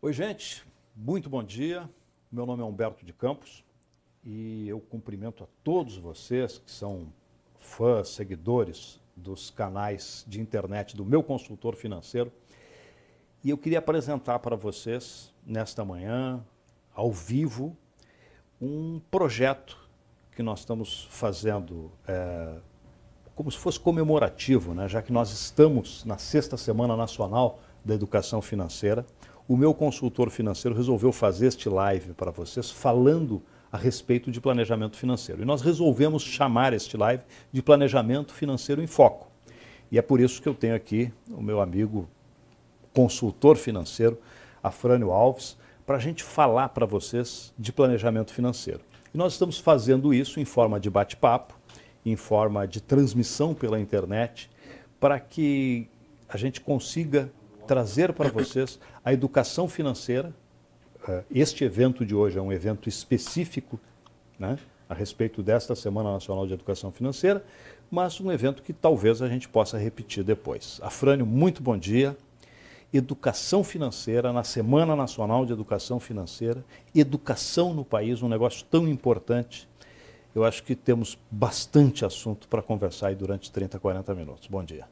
Oi, gente, muito bom dia. Meu nome é Humberto de Campos e eu cumprimento a todos vocês que são fãs, seguidores dos canais de internet do Meu Consultor Financeiro. E eu queria apresentar para vocês, nesta manhã, ao vivo, um projeto que nós estamos fazendo como se fosse comemorativo, né? Já que nós estamos na 6ª Semana Nacional da Educação Financeira. O Meu Consultor Financeiro resolveu fazer este live para vocês falando a respeito de planejamento financeiro. E nós resolvemos chamar este live de Planejamento Financeiro em Foco. E é por isso que eu tenho aqui o meu amigo consultor financeiro, Afrânio Alves, para a gente falar para vocês de planejamento financeiro. E nós estamos fazendo isso em forma de bate-papo, em forma de transmissão pela internet, para que a gente consiga trazer para vocês a educação financeira. Este evento de hoje é um evento específico, né, a respeito desta Semana Nacional de Educação Financeira, mas um evento que talvez a gente possa repetir depois. Afrânio, muito bom dia. Educação financeira na Semana Nacional de Educação Financeira, educação no país, um negócio tão importante. Eu acho que temos bastante assunto para conversar aí durante 30, 40 minutos. Bom dia.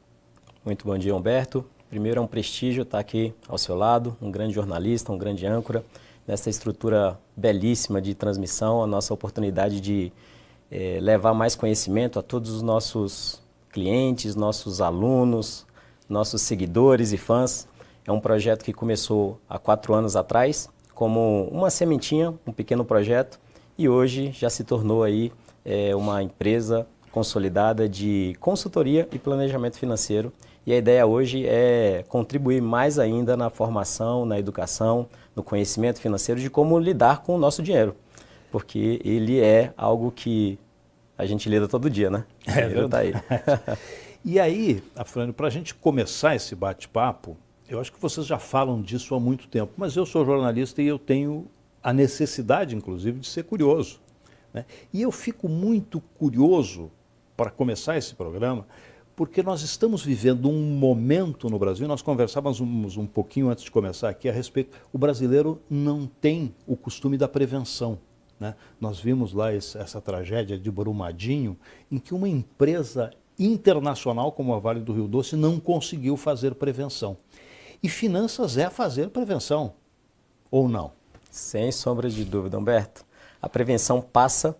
Muito bom dia, Humberto. Primeiro, é um prestígio estar aqui ao seu lado, um grande jornalista, um grande âncora, nessa estrutura belíssima de transmissão, a nossa oportunidade de levar mais conhecimento a todos os nossos clientes, nossos alunos, nossos seguidores e fãs. É um projeto que começou há 4 anos atrás, como uma sementinha, um pequeno projeto, e hoje já se tornou aí uma empresa consolidada de consultoria e planejamento financeiro. E a ideia hoje é contribuir mais ainda na formação, na educação, no conhecimento financeiro de como lidar com o nosso dinheiro. Porque ele é algo que a gente lida todo dia, né? É verdade. E aí, Afrânio, para a gente começar esse bate-papo, eu acho que vocês já falam disso há muito tempo, mas eu sou jornalista e eu tenho a necessidade, inclusive, de ser curioso, né? E eu fico muito curioso para começar esse programa, porque nós estamos vivendo um momento no Brasil, nós conversávamos um pouquinho antes de começar aqui a respeito, o brasileiro não tem o costume da prevenção, né? Nós vimos lá essa tragédia de Brumadinho, em que uma empresa internacional como a Vale do Rio Doce não conseguiu fazer prevenção. E finanças é fazer prevenção, ou não? Sem sombra de dúvida, Humberto. A prevenção passa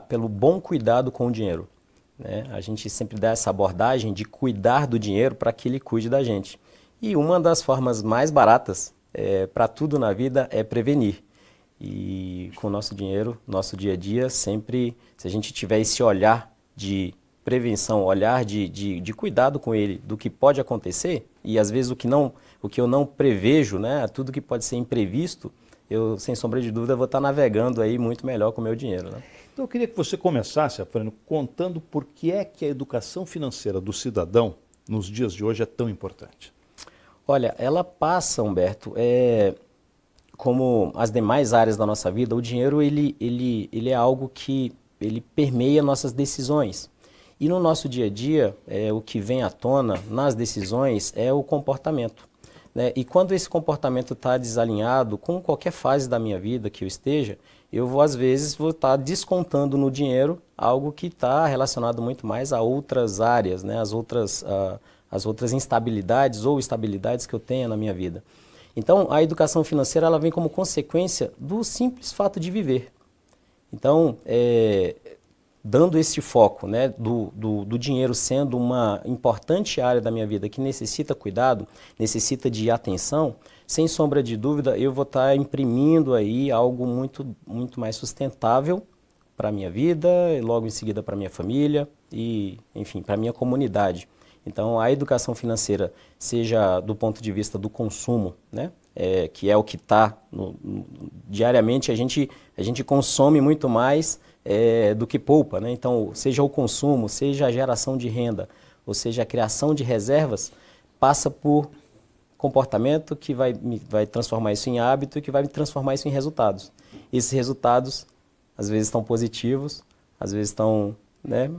pelo bom cuidado com o dinheiro, né? A gente sempre dá essa abordagem de cuidar do dinheiro para que ele cuide da gente. E uma das formas mais baratas para tudo na vida é prevenir. E com o nosso dinheiro, nosso dia a dia, sempre, se a gente tiver esse olhar de prevenção, olhar de cuidado com ele, do que pode acontecer, e às vezes o que eu não prevejo, né, tudo que pode ser imprevisto, eu, sem sombra de dúvida, vou estar navegando aí muito melhor com o meu dinheiro, né? Então eu queria que você começasse, Afrânio, contando por que é que a educação financeira do cidadão, nos dias de hoje, é tão importante. Olha, ela passa, Humberto, como as demais áreas da nossa vida, o dinheiro ele é algo que ele permeia nossas decisões. E no nosso dia a dia, o que vem à tona nas decisões é o comportamento, né? E quando esse comportamento está desalinhado com qualquer fase da minha vida que eu esteja, eu vou, às vezes, estar descontando no dinheiro algo que está relacionado muito mais a outras áreas, né? As outras instabilidades ou estabilidades que eu tenha na minha vida. Então, a educação financeira ela vem como consequência do simples fato de viver. Então, dando esse foco, né, do dinheiro sendo uma importante área da minha vida que necessita cuidado, necessita de atenção, sem sombra de dúvida, eu vou estar imprimindo aí algo muito, muito mais sustentável para a minha vida, e logo em seguida para a minha família e, enfim, para a minha comunidade. Então, a educação financeira, seja do ponto de vista do consumo, né, que é o que está diariamente, a gente consome muito mais do que poupa, né? Então, seja o consumo, seja a geração de renda, ou seja a criação de reservas, passa por comportamento que vai transformar isso em hábito e que vai transformar isso em resultados. Esses resultados, às vezes, estão positivos, às vezes estão, né,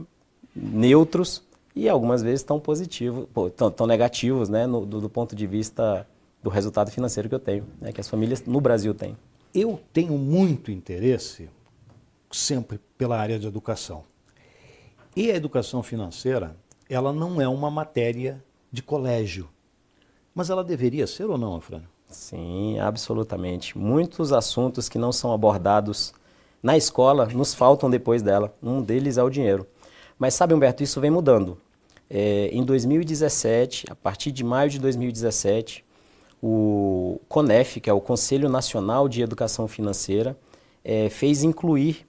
neutros e algumas vezes estão positivos, estão negativos, né, do ponto de vista do resultado financeiro que eu tenho, né, que as famílias no Brasil têm. Eu tenho muito interesse sempre pela área de educação. E a educação financeira, ela não é uma matéria de colégio, mas ela deveria ser ou não, Afrânio? Sim, absolutamente. Muitos assuntos que não são abordados na escola nos faltam depois dela. Um deles é o dinheiro. Mas sabe, Humberto, isso vem mudando. Em 2017, a partir de maio de 2017, o CONEF, que é o Conselho Nacional de Educação Financeira, fez incluir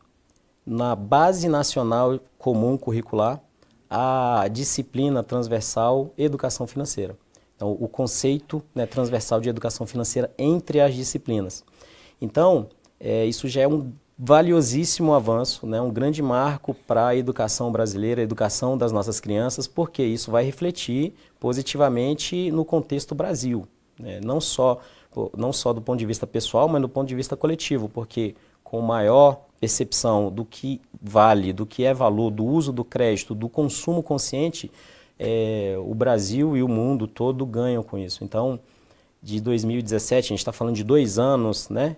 na Base Nacional Comum Curricular a disciplina transversal Educação Financeira. Então, o conceito, né, transversal de educação financeira entre as disciplinas. Então, isso já é um valiosíssimo avanço, né, um grande marco para a educação brasileira, a educação das nossas crianças, porque isso vai refletir positivamente no contexto Brasil, né, não só do ponto de vista pessoal, mas do ponto de vista coletivo, porque com maior percepção do que vale, do que é valor, do uso do crédito, do consumo consciente, o Brasil e o mundo todo ganham com isso. Então, de 2017, a gente está falando de 2 anos, né,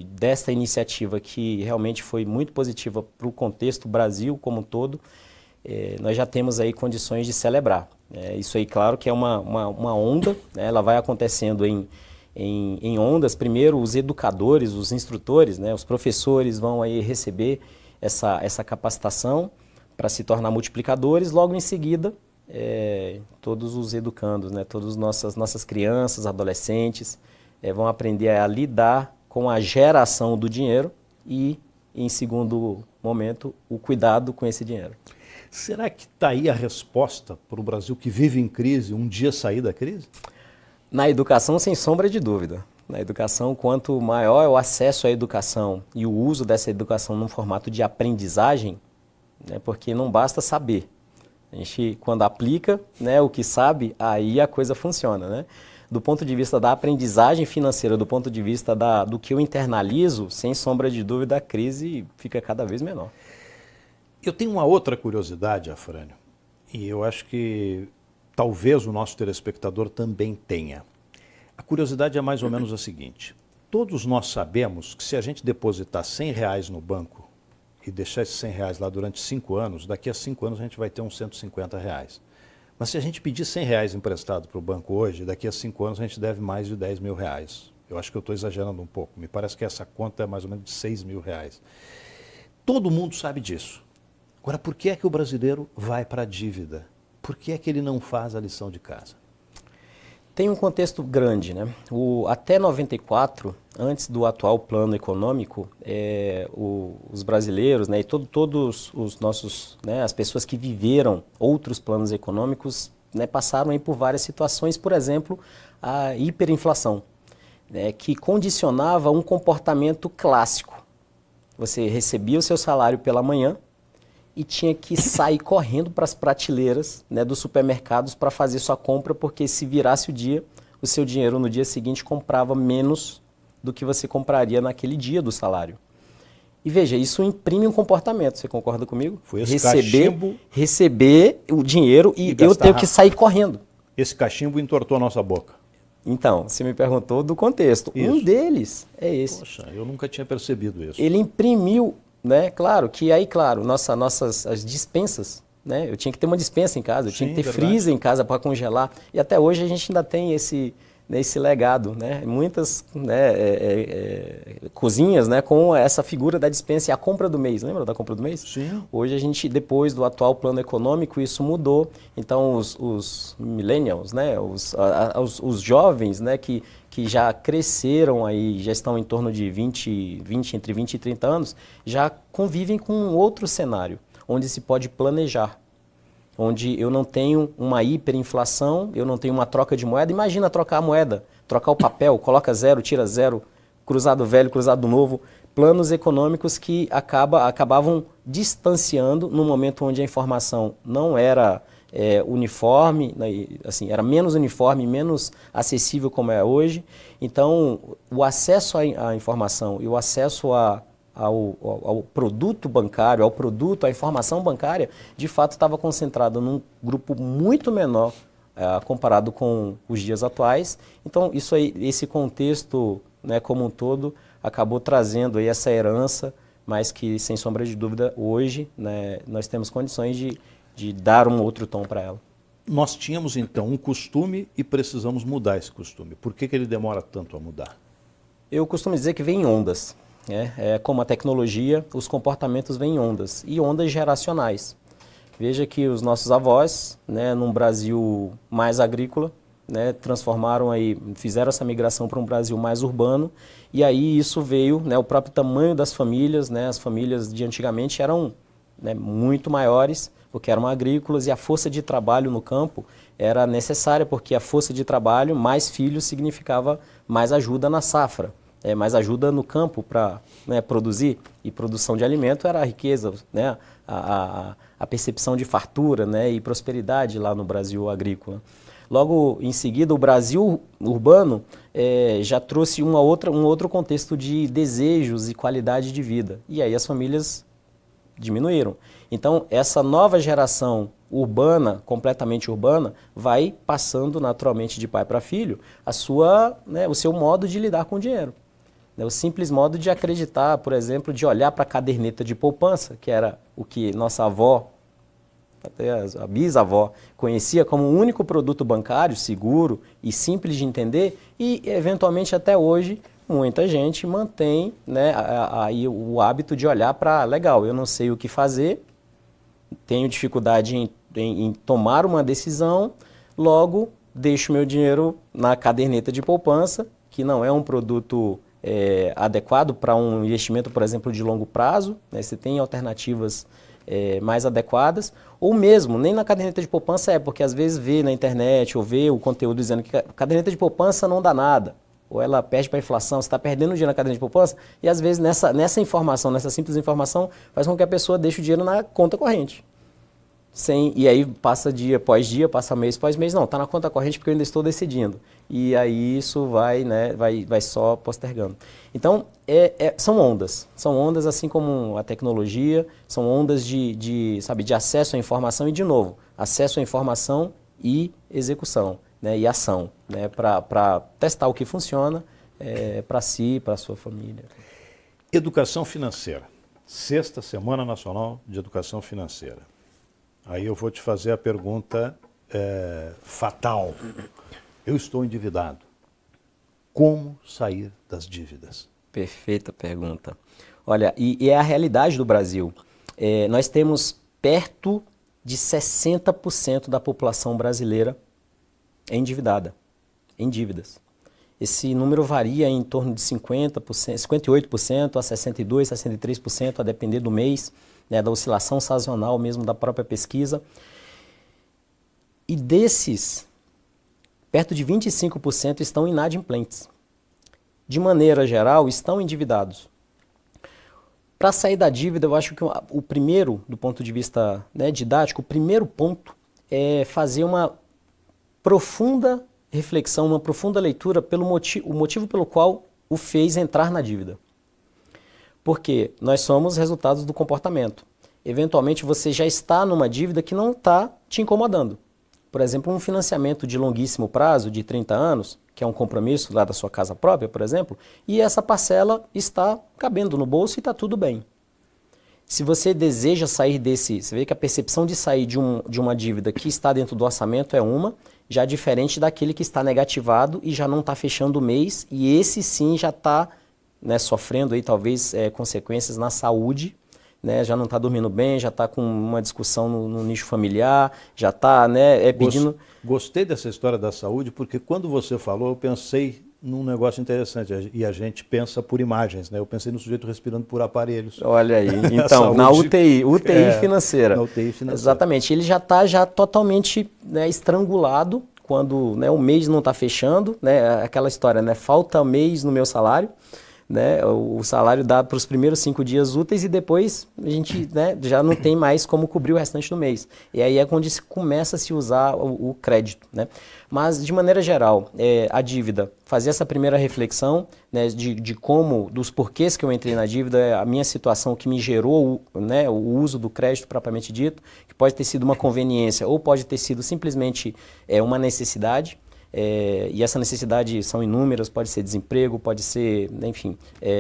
desta iniciativa que realmente foi muito positiva para o contexto Brasil como um todo, nós já temos aí condições de celebrar. Isso aí, claro, que é uma onda, né, ela vai acontecendo em ondas. Primeiro, os educadores, os instrutores, né, os professores vão aí receber essa capacitação para se tornar multiplicadores. Logo em seguida, todos os educandos, né, todas nossas crianças, adolescentes, vão aprender a lidar com a geração do dinheiro e, em segundo momento, o cuidado com esse dinheiro. Será que está aí a resposta para o Brasil que vive em crise, um dia sair da crise? Na educação, sem sombra de dúvida. Na educação, quanto maior é o acesso à educação e o uso dessa educação num formato de aprendizagem, né, porque não basta saber. A gente, quando aplica, né, o que sabe, aí a coisa funciona, né? Do ponto de vista da aprendizagem financeira, do ponto de vista do que eu internalizo, sem sombra de dúvida, a crise fica cada vez menor. Eu tenho uma outra curiosidade, Afrânio, e eu acho que talvez o nosso telespectador também tenha. A curiosidade é mais ou menos a seguinte: todos nós sabemos que se a gente depositar R$100 no banco e deixar esses R$100 lá durante 5 anos, daqui a 5 anos a gente vai ter uns R$150. Mas se a gente pedir R$100 emprestado para o banco hoje, daqui a 5 anos a gente deve mais de R$10 mil. Eu acho que eu estou exagerando um pouco, me parece que essa conta é mais ou menos de R$6 mil. Todo mundo sabe disso. Agora, por que é que o brasileiro vai para a dívida? Por que é que ele não faz a lição de casa? Tem um contexto grande, né? Até 94, antes do atual plano econômico, os brasileiros, né, e todos os nossos, né, as pessoas que viveram outros planos econômicos, né, passaram aí por várias situações, por exemplo, a hiperinflação, né, que condicionava um comportamento clássico. Você recebia o seu salário pela manhã e tinha que sair correndo para as prateleiras, né, dos supermercados para fazer sua compra, porque se virasse o dia, o seu dinheiro no dia seguinte comprava menos do que você compraria naquele dia do salário. E veja, isso imprime um comportamento, você concorda comigo? Foi esse cachimbo... Receber o dinheiro e eu tenho que sair correndo. Esse cachimbo entortou a nossa boca. Então, você me perguntou do contexto. Isso. Um deles é esse. Poxa, eu nunca tinha percebido isso. Ele imprimiu, né? Claro, que aí, claro, as dispensas, né? Eu tinha que ter uma dispensa em casa, eu tinha que ter freezer em casa para congelar. E até hoje a gente ainda tem esse legado, né? Muitas, né, cozinhas, né, com essa figura da dispensa e a compra do mês. Lembra da compra do mês? Sim. Hoje a gente, depois do atual plano econômico, isso mudou. Então os millennials, né, os jovens, né, que já cresceram aí, já estão em torno de entre 20 e 30 anos, já convivem com um outro cenário, onde se pode planejar, onde eu não tenho uma hiperinflação, eu não tenho uma troca de moeda. Imagina trocar a moeda, trocar o papel, coloca 0, tira 0, cruzado velho, cruzado novo, planos econômicos que acabavam distanciando no momento onde a informação não era uniforme, né, assim, era menos uniforme, menos acessível como é hoje. Então, o acesso à informação e o acesso ao produto bancário, à informação bancária, de fato estava concentrado num grupo muito menor comparado com os dias atuais. Então, isso aí, esse contexto, né, como um todo, acabou trazendo aí essa herança, mas que, sem sombra de dúvida, hoje, né, nós temos condições de dar um outro tom para ela. Nós tínhamos, então, um costume e precisamos mudar esse costume. Por que ele demora tanto a mudar? Eu costumo dizer que vem em ondas. Como a tecnologia, os comportamentos vêm em ondas, e ondas geracionais. Veja que os nossos avós, né, num Brasil mais agrícola, né, transformaram aí, fizeram essa migração para um Brasil mais urbano, e aí isso veio, né, o próprio tamanho das famílias, né, as famílias de antigamente eram, né, muito maiores, porque eram agrícolas, e a força de trabalho no campo era necessária, porque a força de trabalho, mais filhos, significava mais ajuda na safra. Mais ajuda no campo para, né, produzir, e produção de alimento era a riqueza, né, a percepção de fartura, né, e prosperidade lá no Brasil agrícola. Logo em seguida, o Brasil urbano já trouxe um outro contexto de desejos e qualidade de vida, e aí as famílias diminuíram. Então, essa nova geração urbana, completamente urbana, vai passando naturalmente de pai para filho o seu modo de lidar com o dinheiro. O simples modo de acreditar, por exemplo, de olhar para a caderneta de poupança, que era o que nossa avó, até a bisavó, conhecia como o único produto bancário seguro e simples de entender, e eventualmente até hoje muita gente mantém, né, aí o hábito de olhar para, legal, eu não sei o que fazer, tenho dificuldade em tomar uma decisão, logo deixo meu dinheiro na caderneta de poupança, que não é um produto adequado para um investimento, por exemplo, de longo prazo, né? Você tem alternativas mais adequadas, ou mesmo, nem na caderneta de poupança porque às vezes vê na internet ou vê o conteúdo dizendo que a caderneta de poupança não dá nada, ou ela perde para a inflação, você está perdendo dinheiro na caderneta de poupança, e às vezes nessa informação, nessa simples informação, faz com que a pessoa deixe o dinheiro na conta corrente. E aí passa dia após dia, passa mês após mês, não, está na conta corrente porque eu ainda estou decidindo. E aí isso vai só postergando. Então, são ondas assim como a tecnologia, são ondas de acesso à informação e, de novo, acesso à informação e execução, né, e ação, né, para testar o que funciona para si, para a sua família. Educação financeira. Sexta Semana Nacional de Educação Financeira. Aí eu vou te fazer a pergunta fatal. Eu estou endividado. Como sair das dívidas? Perfeita pergunta. Olha, e é a realidade do Brasil. Nós temos perto de 60% da população brasileira endividada, em dívidas. Esse número varia em torno de 50%, 58% a 62%, 63%, a depender do mês, né, da oscilação sazonal mesmo da própria pesquisa. E desses, perto de 25% estão inadimplentes. De maneira geral, estão endividados. Para sair da dívida, eu acho que o primeiro, do ponto de vista, né, didático, o primeiro ponto é fazer uma profunda reflexão, uma profunda leitura pelo o motivo pelo qual o fez entrar na dívida. Porque nós somos resultados do comportamento. Eventualmente você já está numa dívida que não está te incomodando. Por exemplo, um financiamento de longuíssimo prazo, de 30 anos, que é um compromisso lá da sua casa própria, por exemplo, e essa parcela está cabendo no bolso e está tudo bem. Se você deseja sair desse, você vê que a percepção de sair de uma dívida que está dentro do orçamento é uma, já diferente daquele que está negativado e já não está fechando o mês, e esse sim já está, né, sofrendo aí talvez consequências na saúde, né, já não está dormindo bem, já está com uma discussão no nicho familiar, já está, né, pedindo... Gostei dessa história da saúde, porque quando você falou, eu pensei num negócio interessante, e a gente pensa por imagens, né? Eu pensei no sujeito respirando por aparelhos. Olha aí, então, na UTI financeira. Na UTI financeira. Exatamente, ele já está totalmente, né, estrangulado, quando, né, o mês não está fechando, né, aquela história, né, falta mês no meu salário, né, o salário dá para os primeiros 5 dias úteis e depois a gente, né, já não tem mais como cobrir o restante do mês. E aí é quando começa a se usar o crédito, né? Mas, de maneira geral, a dívida, fazer essa primeira reflexão, né, de como, dos porquês que eu entrei na dívida, a minha situação que me gerou, né, o uso do crédito propriamente dito, que pode ter sido uma conveniência ou pode ter sido simplesmente uma necessidade. E essa necessidade são inúmeras, pode ser desemprego, pode ser, enfim,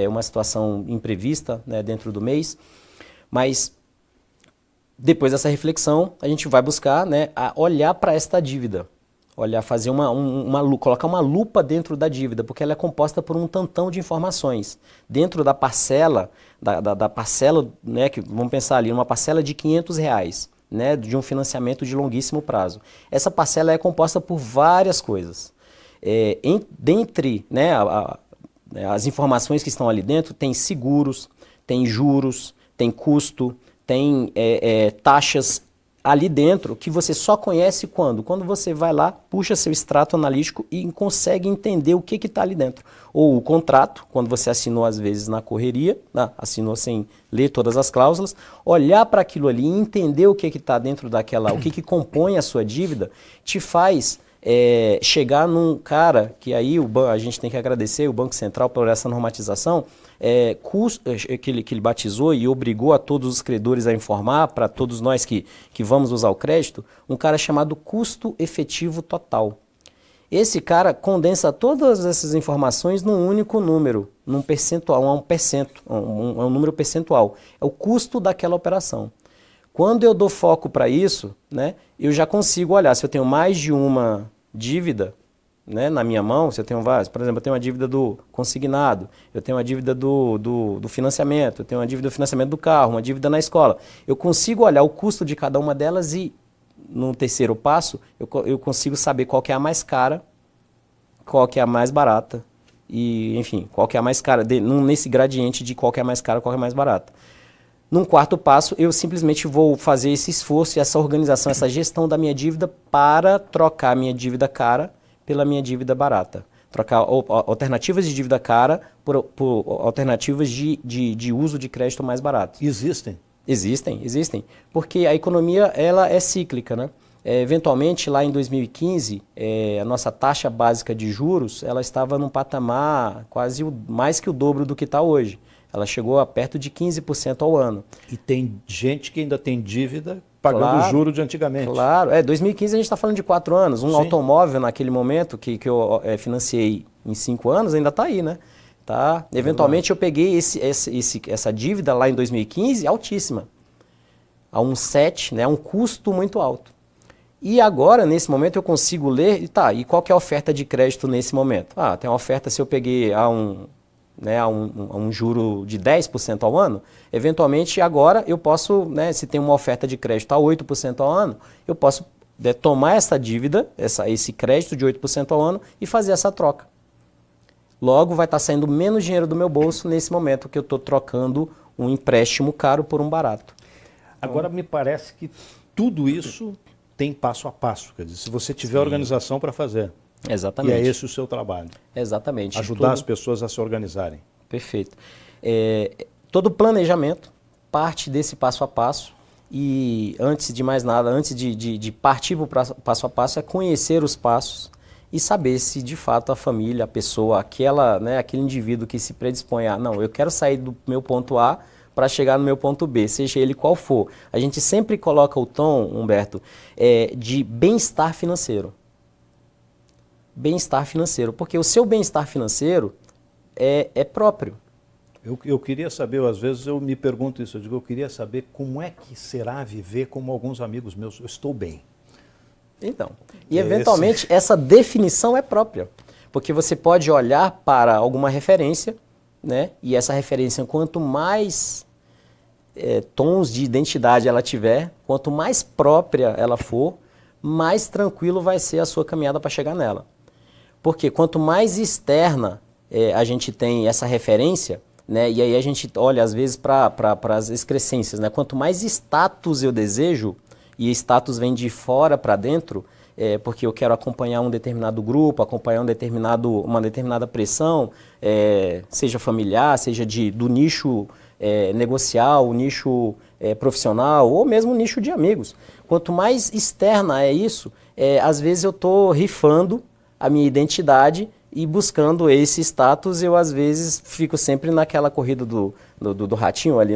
uma situação imprevista, né, dentro do mês. Mas, depois dessa reflexão, a gente vai buscar, né, a olhar para esta dívida. Fazer colocar uma lupa dentro da dívida, porque ela é composta por um tantão de informações. Dentro da parcela, da parcela, né, que vamos pensar ali, uma parcela de R$500, né, de um financiamento de longuíssimo prazo. Essa parcela é composta por várias coisas. Dentre, né, as informações que estão ali dentro, tem seguros, tem juros, tem custo, tem taxas ali dentro que você só conhece quando você vai lá, puxa seu extrato analítico e consegue entender o que está ali dentro. Ou o contrato, quando você assinou às vezes na correria, assinou sem ler todas as cláusulas, olhar para aquilo ali e entender o que está dentro daquela, o que compõe a sua dívida, te faz chegar num cara que aí a gente tem que agradecer o Banco Central por essa normatização, que ele batizou e obrigou a todos os credores a informar, para todos nós que vamos usar o crédito, um cara chamado custo efetivo total. Esse cara condensa todas essas informações num único número, num percentual, um número percentual. É o custo daquela operação. Quando eu dou foco para isso, né, eu já consigo olhar se eu tenho mais de uma dívida, né, na minha mão, se eu tenho várias, por exemplo, eu tenho uma dívida do consignado, eu tenho uma dívida do financiamento, eu tenho uma dívida do financiamento do carro, uma dívida na escola. Eu consigo olhar o custo de cada uma delas e, no terceiro passo, eu consigo saber qual que é a mais cara, qual que é a mais barata e, enfim, qual que é a mais cara, nesse gradiente de qual que é a mais cara, qual que é a mais barata. Num quarto passo, eu simplesmente vou fazer esse esforço e essa organização, essa gestão da minha dívida para trocar a minha dívida cara pela minha dívida barata. Trocar alternativas de dívida cara por alternativas de uso de crédito mais barato. Existem? Existem. Porque a economia ela é cíclica, né? Eventualmente, lá em 2015, a nossa taxa básica de juros ela estava num patamar quase mais que o dobro do que está hoje. Ela chegou a perto de 15% ao ano. E tem gente que ainda tem dívida pagando o juro de antigamente. Claro, 2015 a gente está falando de 4 anos. Um automóvel naquele momento que eu financiei em 5 anos ainda está aí, né? Tá? Eventualmente eu peguei essa dívida lá em 2015 altíssima, a 1,7, né? Um custo muito alto. E agora, nesse momento, eu consigo ler, e qual que é a oferta de crédito nesse momento? Tem uma oferta se eu peguei a um juro de 10% ao ano, eventualmente agora eu posso, né, se tem uma oferta de crédito a 8% ao ano, eu posso tomar essa dívida, esse crédito de 8% ao ano e fazer essa troca. Logo vai estar saindo menos dinheiro do meu bolso nesse momento que eu estou trocando um empréstimo caro por um barato. Agora me parece que tudo isso tem passo a passo, quer dizer, se você tiver organização para fazer. Exatamente. E é esse o seu trabalho. Exatamente. Ajudar as pessoas a se organizarem. Perfeito. Todo planejamento parte desse passo a passo e antes de mais nada, antes de partir para o passo a passo, é conhecer os passos e saber se de fato a família, a pessoa, aquele indivíduo que se predispõe a, não, eu quero sair do meu ponto A para chegar no meu ponto B, seja ele qual for. A gente sempre coloca o tom, Humberto, de bem-estar financeiro. Bem-estar financeiro, porque o seu bem-estar financeiro é próprio. Eu queria saber, às vezes eu me pergunto isso, eu queria saber como é que será viver como alguns amigos meus, eu estou bem. Então, e eventualmente essa definição é própria, porque você pode olhar para alguma referência, né? E essa referência, quanto mais tons de identidade ela tiver, quanto mais própria ela for, mais tranquilo vai ser a sua caminhada para chegar nela. Porque quanto mais externa a gente tem essa referência, né, e aí a gente olha às vezes para as excrescências, né, quanto mais status eu desejo, e status vem de fora para dentro, porque eu quero acompanhar um determinado grupo, acompanhar uma determinada pressão, seja familiar, seja do nicho negocial, o nicho profissional ou mesmo o nicho de amigos. Quanto mais externa é isso, às vezes eu estou rifando a minha identidade e buscando esse status. Eu às vezes fico sempre naquela corrida do ratinho ali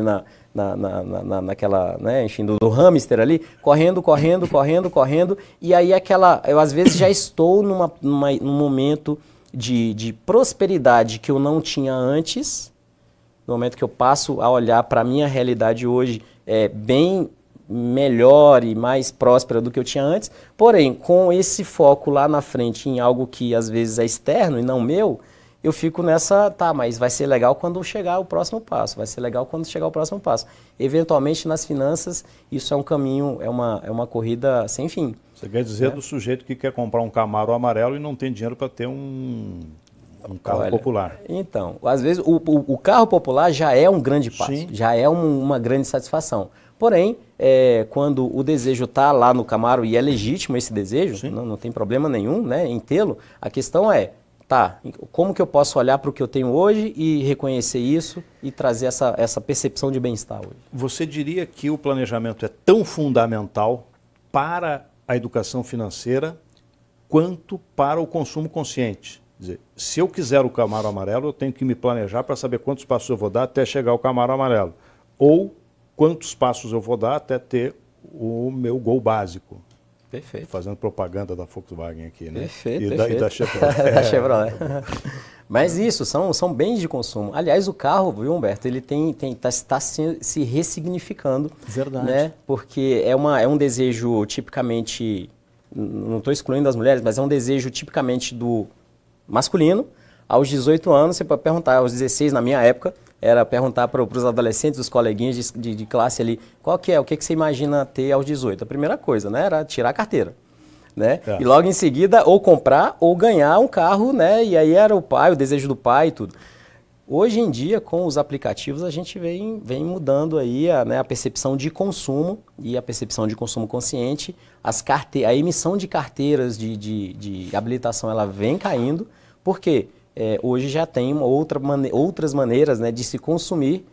naquela, né, enfim, do hamster ali, correndo, e aí eu às vezes já estou num momento de prosperidade que eu não tinha antes. No momento que eu passo a olhar para a minha realidade hoje, bem melhor e mais próspera do que eu tinha antes, porém, com esse foco lá na frente em algo que às vezes é externo e não meu, eu fico nessa, mas vai ser legal quando chegar o próximo passo, Eventualmente, nas finanças, isso é um caminho, é uma corrida sem fim. Você quer dizer do sujeito que quer comprar um Camaro amarelo e não tem dinheiro para ter um carro popular. Então, às vezes o carro popular já é um grande passo, Sim. já é uma grande satisfação. Porém, quando o desejo está lá no Camaro e é legítimo esse desejo, não tem problema nenhum, né, em tê-lo, a questão é, como que eu posso olhar para o que eu tenho hoje e reconhecer isso e trazer essa percepção de bem-estar hoje? Você diria que o planejamento é tão fundamental para a educação financeira quanto para o consumo consciente? Quer dizer, se eu quiser o Camaro amarelo, eu tenho que me planejar para saber quantos passos eu vou dar até chegar ao Camaro amarelo. Ou quantos passos eu vou dar até ter o meu Gol básico. Perfeito. Fazendo propaganda da Volkswagen aqui, né? Perfeito. E da Chevrolet. Da Chevrolet. Mas isso, são bens de consumo. Aliás, o carro, viu, Humberto, ele está se ressignificando. Verdade. Né? Porque é um desejo tipicamente, não estou excluindo as mulheres, mas é um desejo tipicamente do masculino. Aos 18 anos, você pode perguntar, aos 16 na minha época, era perguntar para os adolescentes, os coleguinhas de classe ali, o que você imagina ter aos 18? A primeira coisa, né, era tirar a carteira. Né? E logo em seguida, ou comprar ou ganhar um carro, né? E aí era o desejo do pai e tudo. Hoje em dia, com os aplicativos, a gente vem mudando aí a percepção de consumo e a percepção de consumo consciente. A emissão de carteiras de habilitação ela vem caindo, porque hoje já tem outras maneiras, né, de se consumir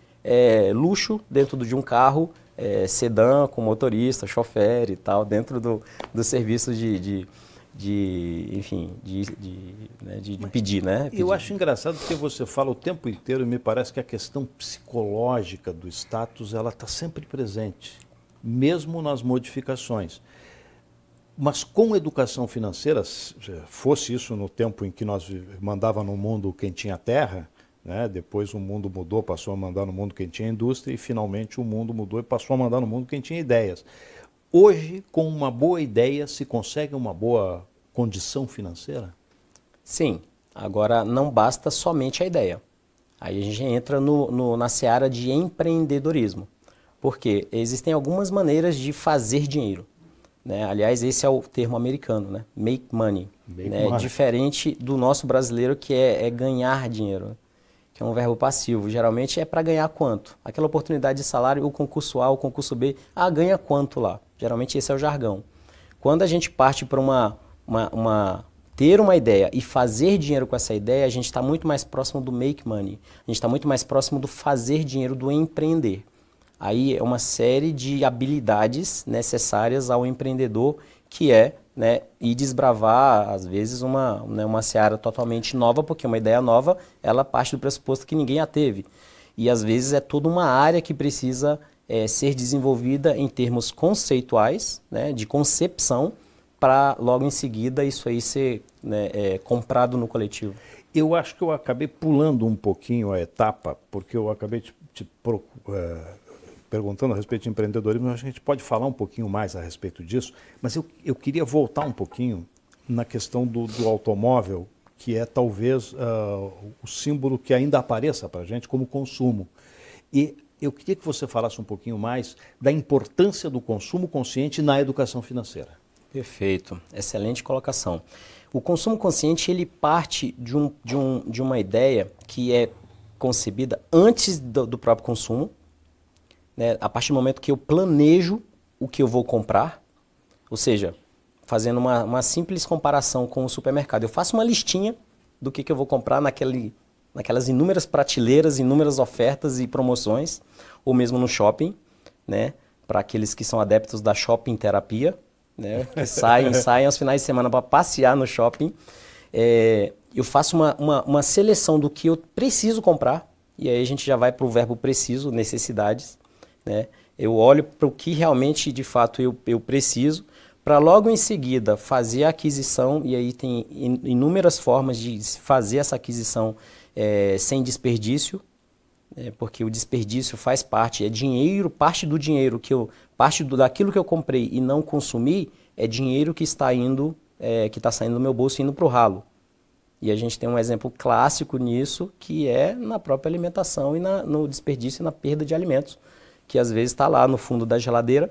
luxo dentro de um carro sedã, com motorista, chofer e tal, dentro do serviço de pedir, né? Eu acho engraçado porque você fala o tempo inteiro e me parece que a questão psicológica do status ela está sempre presente, mesmo nas modificações. Mas com educação financeira, fosse isso no tempo em que nós mandava no mundo quem tinha terra, né? Depois o mundo mudou, passou a mandar no mundo quem tinha indústria e finalmente o mundo mudou e passou a mandar no mundo quem tinha ideias. Hoje, com uma boa ideia, se consegue uma boa condição financeira? Sim. Agora, não basta somente a ideia. Aí a gente entra na seara de empreendedorismo. Porque existem algumas maneiras de fazer dinheiro. Né? Aliás, esse é o termo americano, né? Make money. Né? Diferente do nosso brasileiro, que é ganhar dinheiro, que é um verbo passivo. Geralmente é para ganhar quanto? Aquela oportunidade de salário, o concurso A, o concurso B, ganha quanto lá? Geralmente esse é o jargão. Quando a gente parte para ter uma ideia e fazer dinheiro com essa ideia, a gente está muito mais próximo do make money. A gente está muito mais próximo do fazer dinheiro, do empreender. Aí é uma série de habilidades necessárias ao empreendedor, que né, ir desbravar, às vezes, uma seara totalmente nova, porque uma ideia nova, ela parte do pressuposto que ninguém a teve. E, às vezes, é toda uma área que precisa ser desenvolvida em termos conceituais, né, de concepção, para, logo em seguida, isso aí ser comprado no coletivo. Eu acho que eu acabei pulando um pouquinho a etapa, porque eu acabei perguntando a respeito de empreendedorismo, acho que a gente pode falar um pouquinho mais a respeito disso, mas eu queria voltar um pouquinho na questão do automóvel, que é talvez o símbolo que ainda apareça para a gente como consumo. E eu queria que você falasse um pouquinho mais da importância do consumo consciente na educação financeira. Perfeito, excelente colocação. O consumo consciente ele parte de uma ideia que é concebida antes do próprio consumo, né? A partir do momento que eu planejo o que eu vou comprar, ou seja, fazendo uma simples comparação com o supermercado. Eu faço uma listinha do que eu vou comprar naquelas inúmeras prateleiras, inúmeras ofertas e promoções, ou mesmo no shopping, né? Para aqueles que são adeptos da shopping terapia, né? Que saem aos finais de semana para passear no shopping. Eu faço uma seleção do que eu preciso comprar, e aí a gente já vai para o verbo preciso, necessidades, né? Eu olho para o que realmente, de fato, eu preciso, para logo em seguida fazer a aquisição, e aí tem inúmeras formas de fazer essa aquisição sem desperdício, porque o desperdício faz parte, parte do dinheiro, daquilo que eu comprei e não consumi, é dinheiro que está saindo do meu bolso e indo para o ralo. E a gente tem um exemplo clássico nisso, que é na própria alimentação e no desperdício e na perda de alimentos, que às vezes está lá no fundo da geladeira,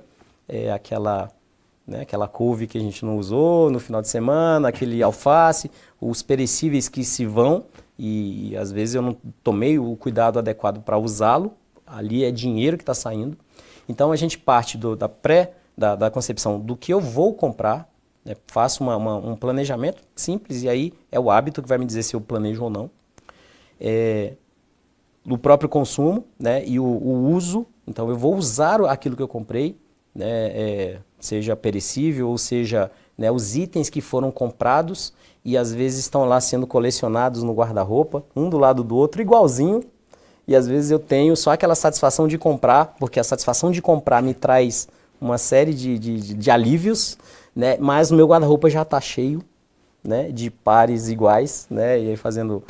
aquela couve que a gente não usou no final de semana, aquele alface, os perecíveis que se vão, e às vezes eu não tomei o cuidado adequado para usá-lo, ali é dinheiro que está saindo. Então a gente parte da concepção do que eu vou comprar, né? Faço um planejamento simples, e aí é o hábito que vai me dizer se eu planejo ou não. Do próprio consumo, né? E o uso, então eu vou usar aquilo que eu comprei, né? Seja perecível ou seja, né, os itens que foram comprados e às vezes estão lá sendo colecionados no guarda-roupa, um do lado do outro, igualzinho, e às vezes eu tenho só aquela satisfação de comprar, porque a satisfação de comprar me traz uma série de alívios, né, mas o meu guarda-roupa já está cheio, né, de pares iguais, né, e aí fazendo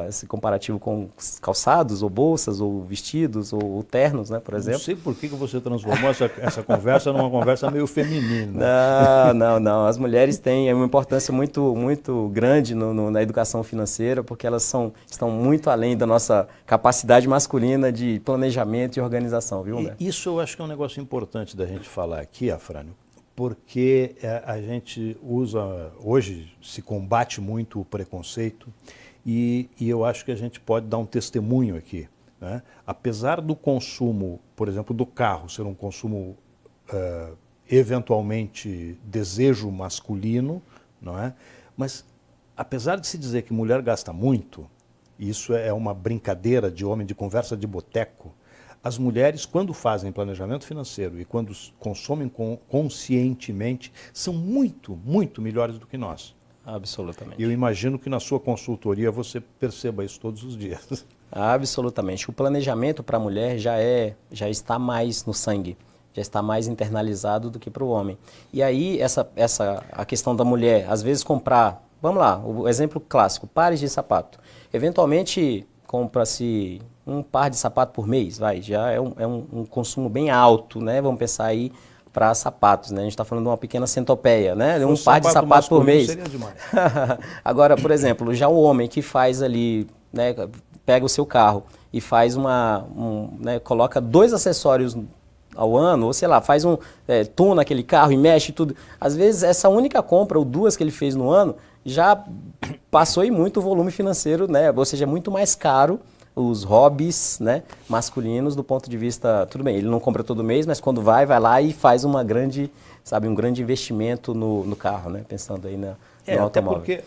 esse comparativo com calçados, ou bolsas, ou vestidos, ou ternos, né, por exemplo. Não sei por que você transformou essa conversa numa conversa meio feminina. Não. As mulheres têm uma importância muito, muito grande na educação financeira, porque elas estão muito além da nossa capacidade masculina de planejamento e organização, viu, Humberto? Isso eu acho que é um negócio importante da gente falar aqui, Afrânio, porque a gente hoje se combate muito o preconceito, e eu acho que a gente pode dar um testemunho aqui, né? Apesar do consumo, por exemplo, do carro ser um consumo eventualmente desejo masculino, não é? Mas apesar de se dizer que mulher gasta muito, isso é uma brincadeira de homem, de conversa de boteco, as mulheres, quando fazem planejamento financeiro e quando consomem conscientemente, são muito, muito melhores do que nós. Absolutamente. E eu imagino que na sua consultoria você perceba isso todos os dias. Absolutamente. O planejamento para a mulher já está mais no sangue, já está mais internalizado do que para o homem. E aí a questão da mulher, às vezes comprar, vamos lá, o exemplo clássico, pares de sapato. Eventualmente compra-se um par de sapato por mês, já é um consumo bem alto, né? Vamos pensar aí para sapatos, né? A gente está falando de uma pequena centopeia, né? Um par de sapatos por mês. Seria demais. Agora, por exemplo, já o homem que faz ali, né, pega o seu carro e faz né, coloca 2 acessórios ao ano, ou sei lá, faz tuna aquele carro e mexe tudo. Às vezes essa única compra, ou 2 que ele fez no ano, já passou em muito o volume financeiro, né? Ou seja, é muito mais caro os hobbies, né, masculinos do ponto de vista, tudo bem, ele não compra todo mês, mas quando vai lá e faz um grande investimento no carro, né, pensando aí no automóvel. Até porque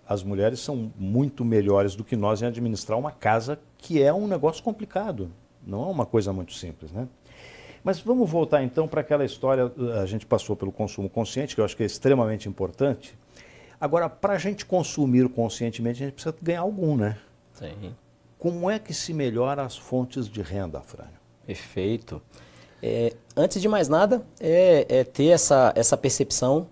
as mulheres são muito melhores do que nós em administrar uma casa, que é um negócio complicado, não é uma coisa muito simples, né? Mas vamos voltar então para aquela história, a gente passou pelo consumo consciente, que eu acho que é extremamente importante. Agora, para a gente consumir conscientemente, a gente precisa ganhar algum, né? Sim. Como é que se melhora as fontes de renda, Afrânio? Perfeito. Antes de mais nada, ter essa percepção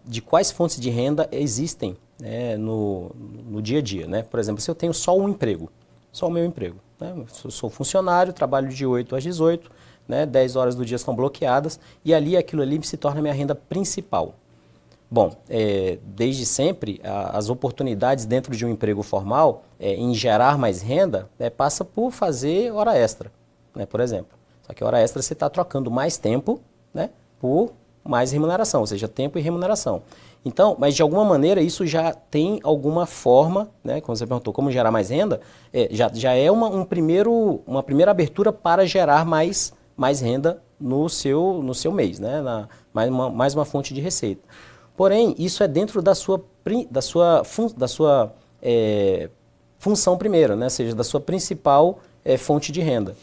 de quais fontes de renda existem, né, no dia a dia, né? Por exemplo, se eu tenho só um emprego, só o meu emprego, né? Eu sou funcionário, trabalho de 8 às 18, né? 10 horas do dia são bloqueadas, e aquilo ali se torna minha renda principal. Bom, desde sempre, as oportunidades dentro de um emprego formal em gerar mais renda passa por fazer hora extra, né, por exemplo. Só que hora extra você está trocando mais tempo, né, por mais remuneração, ou seja, tempo e remuneração. Então, mas de alguma maneira isso já tem alguma forma, né, como você perguntou, como gerar mais renda, já é uma primeira abertura para gerar mais renda no seu mês, né? Mais uma fonte de receita. Porém, isso é dentro da sua função primeira, né? Ou seja, da sua principal fonte de renda.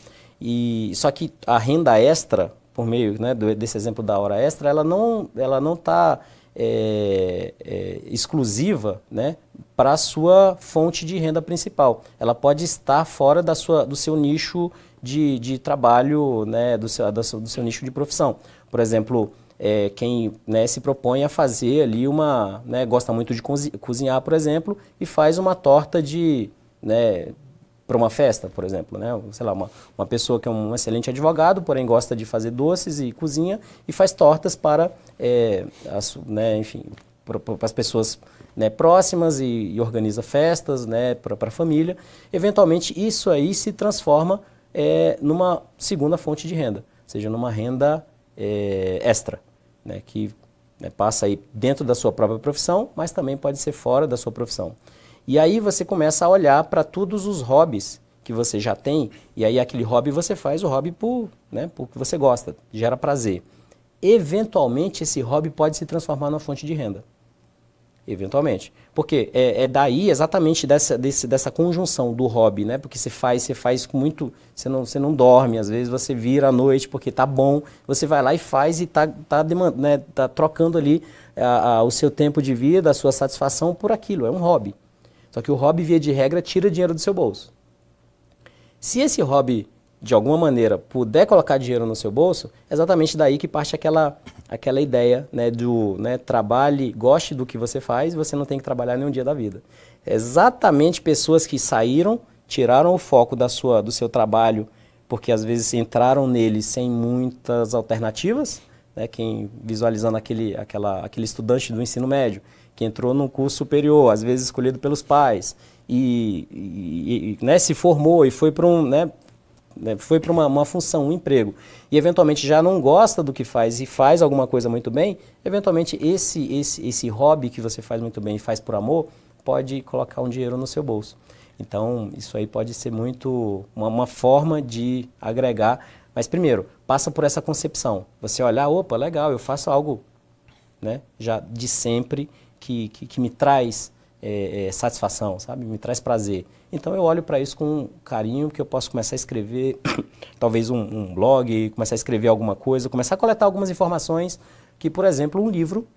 Só que a renda extra, por meio, né, desse exemplo da hora extra, ela não está exclusiva, né, para a sua fonte de renda principal. Ela pode estar fora do seu nicho de trabalho, né, do seu nicho de profissão. Por exemplo, quem, né, se propõe a fazer ali né, gosta muito de cozinhar, por exemplo, e faz uma torta né, para uma festa, por exemplo, né? Sei lá, uma pessoa que é um excelente advogado, porém gosta de fazer doces e cozinha e faz tortas para, né, enfim, para as pessoas, né, próximas e organiza festas, né, para a família. Eventualmente, isso aí se transforma numa segunda fonte de renda, ou seja, numa renda extra, né, que, né, passa aí dentro da sua própria profissão, mas também pode ser fora da sua profissão. E aí você começa a olhar para todos os hobbies que você já tem, e aí aquele hobby você faz o hobby né, por que você gosta, gera prazer. Eventualmente esse hobby pode se transformar numa fonte de renda. Eventualmente. Porque é daí exatamente dessa conjunção do hobby, né? Porque você faz com muito... Você não dorme, às vezes você vira à noite porque tá bom, você vai lá e faz e tá trocando ali o seu tempo de vida, a sua satisfação por aquilo, é um hobby. Só que o hobby, via de regra, tira dinheiro do seu bolso. Se esse hobby, de alguma maneira, puder colocar dinheiro no seu bolso, é exatamente daí que parte aquela ideia, né, né, trabalhe, goste do que você faz, você não tem que trabalhar nenhum dia da vida. É exatamente pessoas que saíram, tiraram o foco do seu trabalho, porque às vezes entraram nele sem muitas alternativas, né, quem visualizando aquele estudante do ensino médio, que entrou num curso superior, às vezes escolhido pelos pais, né, se formou e foi para uma função, um emprego, e eventualmente já não gosta do que faz e faz alguma coisa muito bem, eventualmente esse hobby que você faz muito bem e faz por amor, pode colocar um dinheiro no seu bolso. Então, isso aí pode ser muito uma forma de agregar, mas primeiro, passa por essa concepção. Você olhar, opa, legal, eu faço algo, né, já de sempre, que me traz satisfação, sabe? Me traz prazer. Então eu olho para isso com carinho, que eu posso começar a escrever, talvez um blog, começar a escrever alguma coisa, começar a coletar algumas informações que, por exemplo, um livro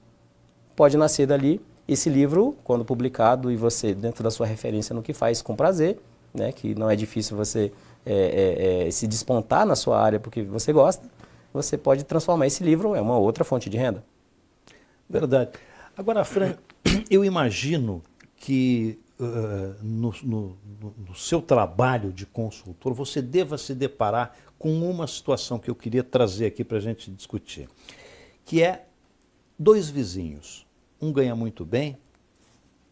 pode nascer dali. Esse livro, quando publicado e você, dentro da sua referência no que faz com prazer, né, que não é difícil você se despontar na sua área porque você gosta, você pode transformar esse livro em uma outra fonte de renda. Verdade. Agora, Fran, eu imagino que no seu trabalho de consultor você deva se deparar com uma situação que eu queria trazer aqui para a gente discutir, que é dois vizinhos. Um ganha muito bem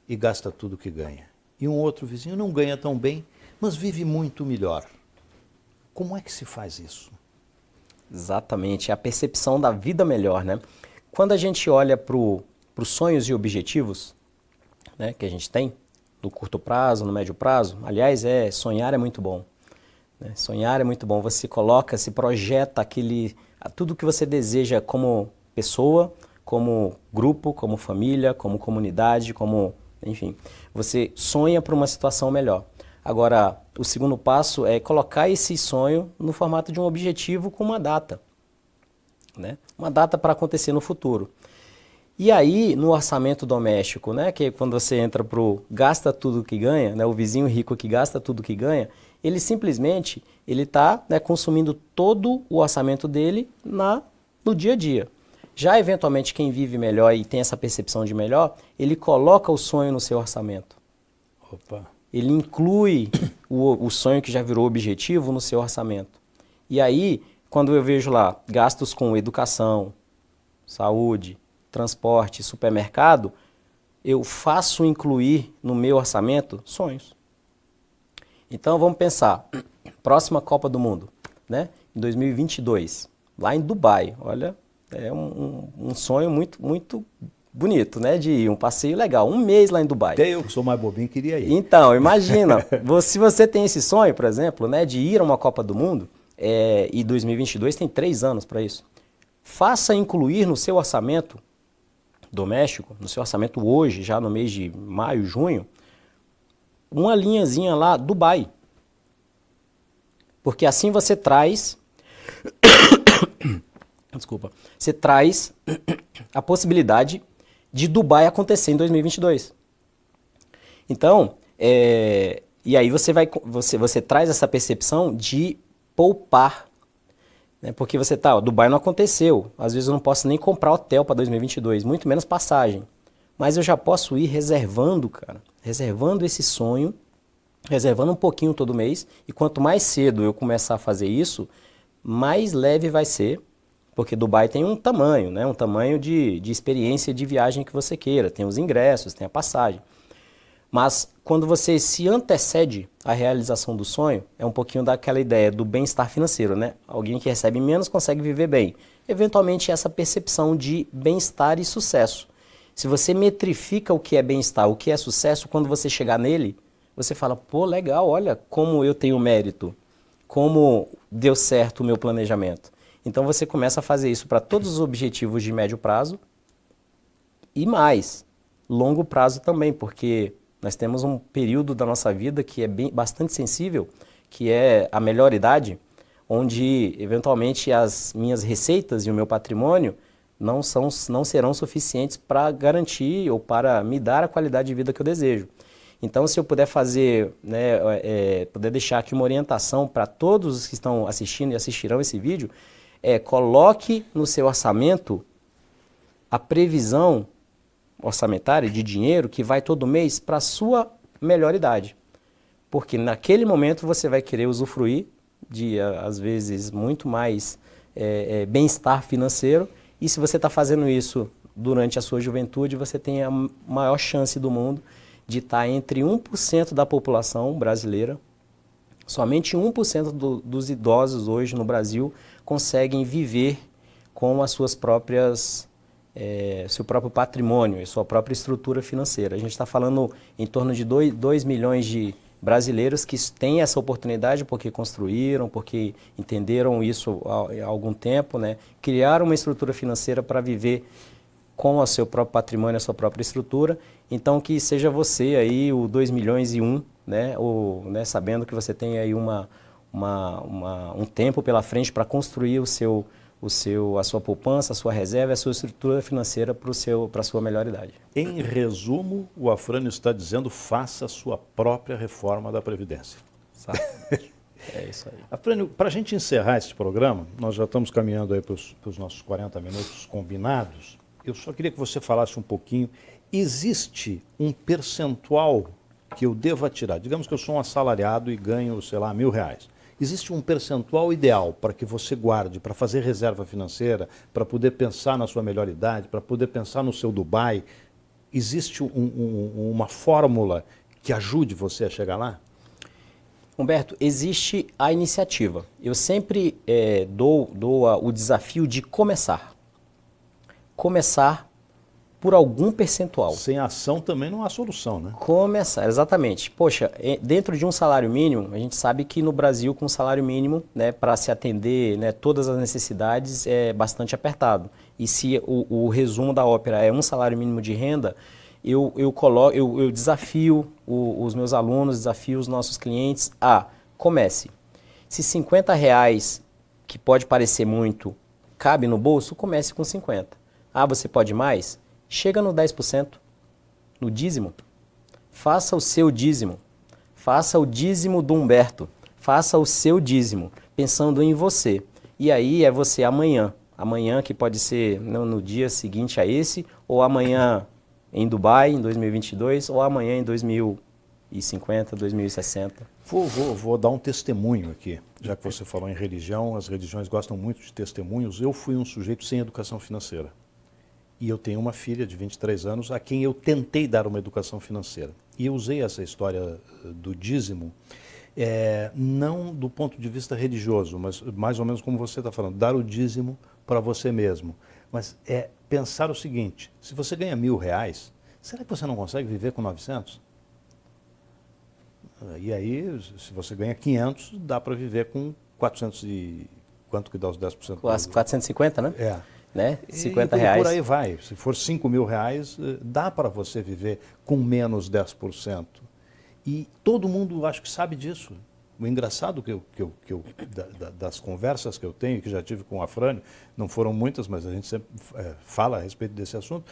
e gasta tudo que ganha. E um outro vizinho não ganha tão bem, mas vive muito melhor. Como é que se faz isso? Exatamente, é a percepção da vida melhor, né? Quando a gente olha para os sonhos e objetivos, né, que a gente tem, no curto prazo, no médio prazo, aliás, sonhar é muito bom. Né? Sonhar é muito bom, você coloca, se projeta tudo que você deseja como pessoa, como grupo, como família, como comunidade, enfim, você sonha para uma situação melhor. Agora, o segundo passo é colocar esse sonho no formato de um objetivo com uma data, né? Uma data para acontecer no futuro. E aí, no orçamento doméstico, né, que é quando você entra pro gasta tudo que ganha, né, o vizinho rico que gasta tudo que ganha, ele simplesmente está, né, consumindo todo o orçamento dele no dia a dia. Já, eventualmente, quem vive melhor e tem essa percepção de melhor, ele coloca o sonho no seu orçamento. Opa. Ele inclui o sonho que já virou objetivo no seu orçamento. E aí, quando eu vejo lá gastos com educação, saúde, transporte, supermercado, eu faço incluir no meu orçamento sonhos. Então vamos pensar, próxima Copa do Mundo, né? Em 2022, lá em Dubai. Olha, é um sonho muito, muito bonito, né? De ir, um passeio legal, um mês lá em Dubai. Até eu que sou mais bobinho queria ir. Então, imagina, se você tem esse sonho, por exemplo, né, de ir a uma Copa do Mundo, e 2022 tem 3 anos para isso. Faça incluir no seu orçamento doméstico, no seu orçamento hoje, já no mês de maio, junho, uma linhazinha lá, Dubai. Porque assim você traz, desculpa, você traz a possibilidade de Dubai acontecer em 2022. Então, e aí você traz essa percepção de poupar, né? Porque Dubai não aconteceu, às vezes eu não posso nem comprar hotel para 2022, muito menos passagem. Mas eu já posso ir reservando, cara, reservando esse sonho, reservando um pouquinho todo mês, e quanto mais cedo eu começar a fazer isso, mais leve vai ser, porque Dubai tem um tamanho, né? Um tamanho de experiência de viagem que você queira, tem os ingressos, tem a passagem. Mas quando você se antecede à realização do sonho, é um pouquinho daquela ideia do bem-estar financeiro, né? Alguém que recebe menos consegue viver bem. Eventualmente essa percepção de bem-estar e sucesso. Se você metrifica o que é bem-estar, o que é sucesso, quando você chegar nele, você fala, pô, legal, olha como eu tenho mérito, como deu certo o meu planejamento. Então você começa a fazer isso para todos os objetivos de médio prazo e mais, longo prazo também, porque nós temos um período da nossa vida que é bastante sensível, que é a melhor idade, onde eventualmente as minhas receitas e o meu patrimônio não serão suficientes para garantir ou para me dar a qualidade de vida que eu desejo. Então, se eu puder fazer, né, poder deixar aqui uma orientação para todos os que estão assistindo e assistirão esse vídeo, coloque no seu orçamento a previsão orçamentária de dinheiro que vai todo mês para a sua melhor idade. Porque naquele momento você vai querer usufruir de, às vezes, muito mais bem-estar financeiro. E se você está fazendo isso durante a sua juventude, você tem a maior chance do mundo de estar entre 1% da população brasileira. Somente 1% dos idosos hoje no Brasil conseguem viver com as suas próprias seu próprio patrimônio e sua própria estrutura financeira. A gente está falando em torno de 2 milhões de brasileiros que têm essa oportunidade porque construíram, porque entenderam isso há algum tempo, né? Criaram uma estrutura financeira para viver com o seu próprio patrimônio, a sua própria estrutura. Então, que seja você aí o 2 milhões e 1, né? Né? Sabendo que você tem aí um tempo pela frente para construir a sua poupança, a sua reserva, a sua estrutura financeira para a sua melhor idade. Em resumo, o Afrânio está dizendo, faça a sua própria reforma da Previdência. É isso aí. Afrânio, para a gente encerrar esse programa, nós já estamos caminhando aí para os nossos 40 minutos combinados, eu só queria que você falasse um pouquinho, existe um percentual que eu deva tirar? Digamos que eu sou um assalariado e ganho, sei lá, R$1.000. Existe um percentual ideal para que você guarde, para fazer reserva financeira, para poder pensar na sua melhor idade, para poder pensar no seu Dubai? Existe uma fórmula que ajude você a chegar lá? Humberto, existe a iniciativa. Eu sempre dou o desafio de começar. Começar por algum percentual. Sem ação também não há solução, né? Começar, exatamente. Poxa, dentro de um salário mínimo, a gente sabe que no Brasil, com um salário mínimo, né, para se atender, né, todas as necessidades, é bastante apertado. E se o resumo da ópera é um salário mínimo de renda, eu desafio os meus alunos, desafio os nossos clientes a comece. Se R$50, que pode parecer muito, cabe no bolso, comece com 50. Ah, você pode mais? Chega no 10%, no dízimo. Faça o seu dízimo. Faça o dízimo do Humberto. Faça o seu dízimo, pensando em você. E aí é você amanhã. Amanhã que pode ser no dia seguinte a esse, ou amanhã em Dubai, em 2022, ou amanhã em 2050, 2060. Vou dar um testemunho aqui. Já que você falou em religião, as religiões gostam muito de testemunhos. Eu fui um sujeito sem educação financeira. E eu tenho uma filha de 23 anos a quem eu tentei dar uma educação financeira. E eu usei essa história do dízimo, não do ponto de vista religioso, mas mais ou menos como você está falando, dar o dízimo para você mesmo. Mas pensar o seguinte, se você ganha R$1.000, será que você não consegue viver com 900? E aí, se você ganha 500, dá para viver com 400 e... Quanto que dá os 10%? Quase 450, né? É. Né? R$50. E por aí vai. Se for R$5.000, dá para você viver com menos 10%. E todo mundo acho que sabe disso. O engraçado das conversas que eu tenho, que já tive com o Afrânio, não foram muitas, mas a gente sempre fala a respeito desse assunto,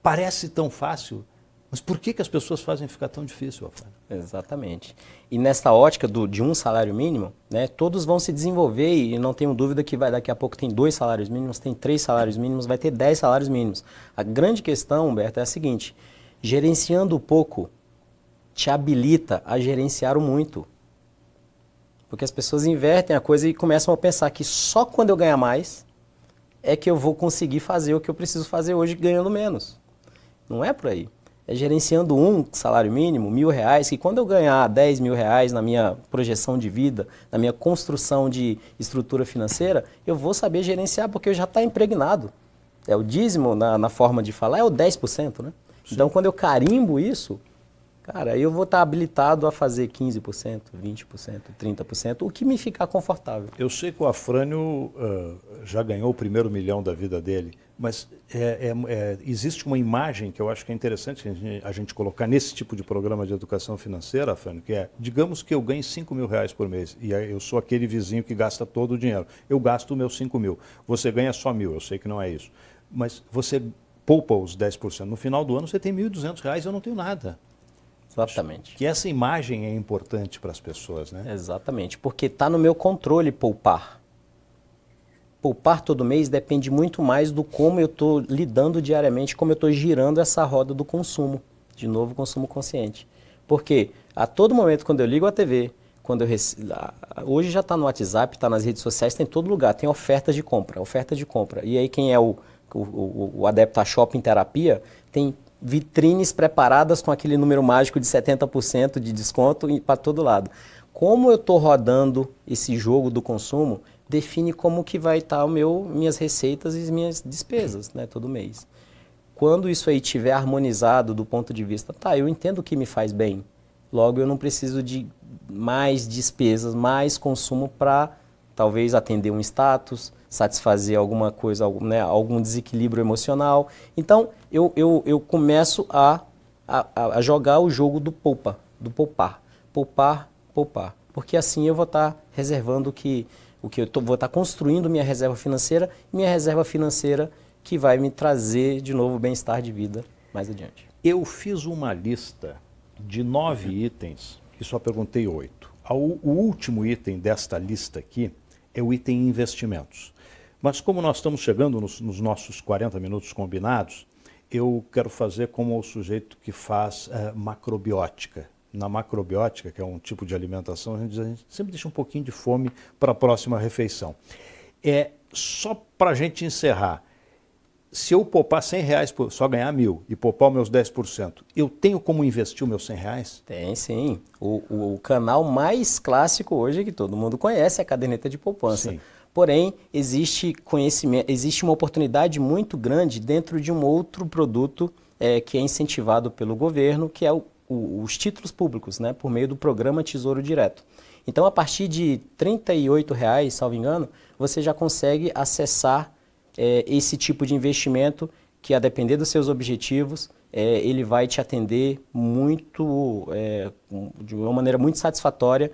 parece tão fácil, mas por que as pessoas fazem ficar tão difícil, Afrânio? Exatamente. E nesta ótica de um salário mínimo, né, todos vão se desenvolver e não tenho dúvida que daqui a pouco tem 2 salários mínimos, tem 3 salários mínimos, vai ter 10 salários mínimos. A grande questão, Humberto, é a seguinte: gerenciando o pouco te habilita a gerenciar o muito. Porque as pessoas invertem a coisa e começam a pensar que só quando eu ganhar mais é que eu vou conseguir fazer o que eu preciso fazer hoje ganhando menos. Não é por aí. É gerenciando um salário mínimo, R$1.000, que quando eu ganhar R$10.000 na minha projeção de vida, na minha construção de estrutura financeira, eu vou saber gerenciar porque eu já está impregnado. O dízimo, na forma de falar, é o 10%, né? Sim. Então, quando eu carimbo isso, cara, eu vou estar habilitado a fazer 15%, 20%, 30%, o que me ficar confortável. Eu sei que o Afrânio já ganhou o primeiro milhão da vida dele, mas existe uma imagem que eu acho que é interessante a gente colocar nesse tipo de programa de educação financeira, Afrânio, que é, digamos que eu ganhe R$5.000 por mês, e eu sou aquele vizinho que gasta todo o dinheiro. Eu gasto os meus 5.000, você ganha só 1.000, eu sei que não é isso. Mas você poupa os 10%, no final do ano você tem R$1.200, eu não tenho nada. Exatamente. Que essa imagem é importante para as pessoas, né? Exatamente, porque está no meu controle poupar. Poupar todo mês depende muito mais do como eu estou lidando diariamente, como eu estou girando essa roda do consumo. De novo, consumo consciente. Porque a todo momento, quando eu ligo a TV, quando hoje já está no WhatsApp, está nas redes sociais, tem em todo lugar, tem ofertas de compra, oferta de compra. E aí quem é o adepto a shopping terapia, tem vitrines preparadas com aquele número mágico de 70% de desconto para todo lado. Como eu estou rodando esse jogo do consumo, define como que vai estar minhas receitas e minhas despesas, né, todo mês. Quando isso aí estiver harmonizado do ponto de vista, eu entendo o que me faz bem, logo eu não preciso de mais despesas, mais consumo para talvez atender um status, satisfazer alguma coisa, né, algum desequilíbrio emocional. Então, eu começo a jogar o jogo do poupar. Poupar. Porque assim eu vou estar reservando vou estar construindo minha reserva financeira que vai me trazer de novo bem-estar de vida mais adiante. Eu fiz uma lista de 9 itens e só perguntei 8. O último item desta lista aqui é o item investimentos. Mas como nós estamos chegando nos nossos 40 minutos combinados, eu quero fazer como o sujeito que faz macrobiótica. Na macrobiótica, que é um tipo de alimentação, a gente sempre deixa um pouquinho de fome para a próxima refeição. Só para a gente encerrar, se eu poupar R$100, só ganhar 1.000 e poupar os meus 10%, eu tenho como investir os meus R$100? Tem sim. O canal mais clássico hoje que todo mundo conhece é a caderneta de poupança. Sim. Porém, existe uma oportunidade muito grande dentro de um outro produto que é incentivado pelo governo, que é os títulos públicos, né, por meio do programa Tesouro Direto. Então, a partir de R$38, salvo engano, você já consegue acessar esse tipo de investimento que, a depender dos seus objetivos, ele vai te atender de uma maneira muito satisfatória,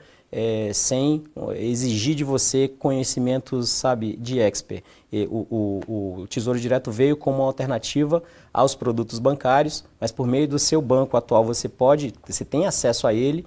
sem exigir de você conhecimentos, sabe, de expert. O Tesouro Direto veio como uma alternativa aos produtos bancários, mas por meio do seu banco atual você tem acesso a ele.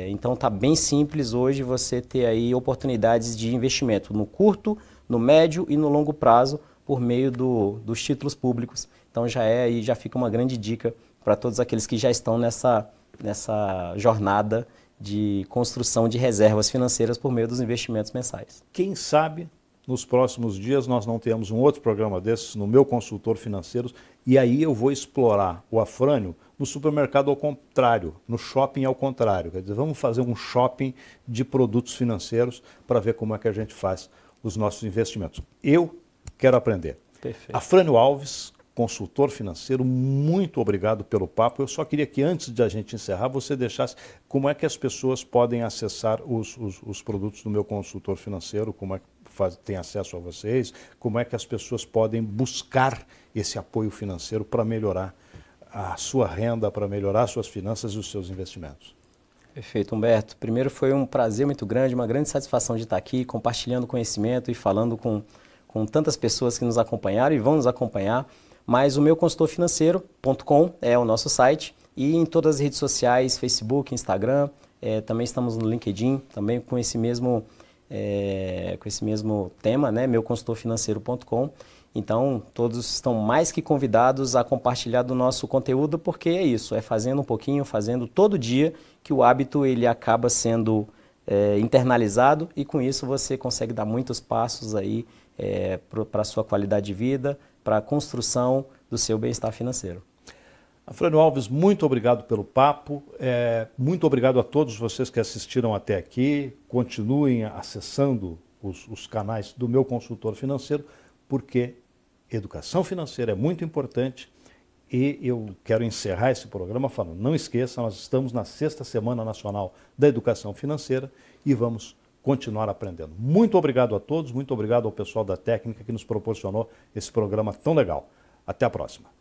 Então está bem simples hoje você ter aí oportunidades de investimento no curto, no médio e no longo prazo por meio dos títulos públicos. Então já fica uma grande dica para todos aqueles que já estão nessa jornada de construção de reservas financeiras por meio dos investimentos mensais. Quem sabe nos próximos dias nós não temos um outro programa desses no meu consultor financeiro e aí eu vou explorar o Afrânio no supermercado ao contrário, no shopping ao contrário. Quer dizer, vamos fazer um shopping de produtos financeiros para ver como é que a gente faz os nossos investimentos. Eu quero aprender. Perfeito. Afrânio Alves, consultor financeiro, muito obrigado pelo papo. Eu só queria que antes de a gente encerrar, você deixasse como é que as pessoas podem acessar os produtos do meu consultor financeiro, como é que tem acesso a vocês, como é que as pessoas podem buscar esse apoio financeiro para melhorar a sua renda, para melhorar suas finanças e os seus investimentos. Perfeito, Humberto. Primeiro, foi um prazer muito grande, uma grande satisfação de estar aqui, compartilhando conhecimento e falando com tantas pessoas que nos acompanharam e vão nos acompanhar. Mas o meu consultorfinanceiro.com é o nosso site e em todas as redes sociais, Facebook, Instagram, também estamos no LinkedIn, também com esse mesmo tema, né? meuconsultorfinanceiro.com. Então, todos estão mais que convidados a compartilhar do nosso conteúdo, porque é isso, é fazendo um pouquinho, fazendo todo dia, que o hábito ele acaba sendo internalizado e com isso você consegue dar muitos passos aí para a sua qualidade de vida, para a construção do seu bem-estar financeiro. Afrânio Alves, muito obrigado pelo papo, muito obrigado a todos vocês que assistiram até aqui, continuem acessando os canais do meu consultor financeiro, porque educação financeira é muito importante e eu quero encerrar esse programa falando, não esqueça, nós estamos na 6ª Semana Nacional da Educação Financeira e vamos continuar aprendendo. Muito obrigado a todos, muito obrigado ao pessoal da técnica que nos proporcionou esse programa tão legal. Até a próxima.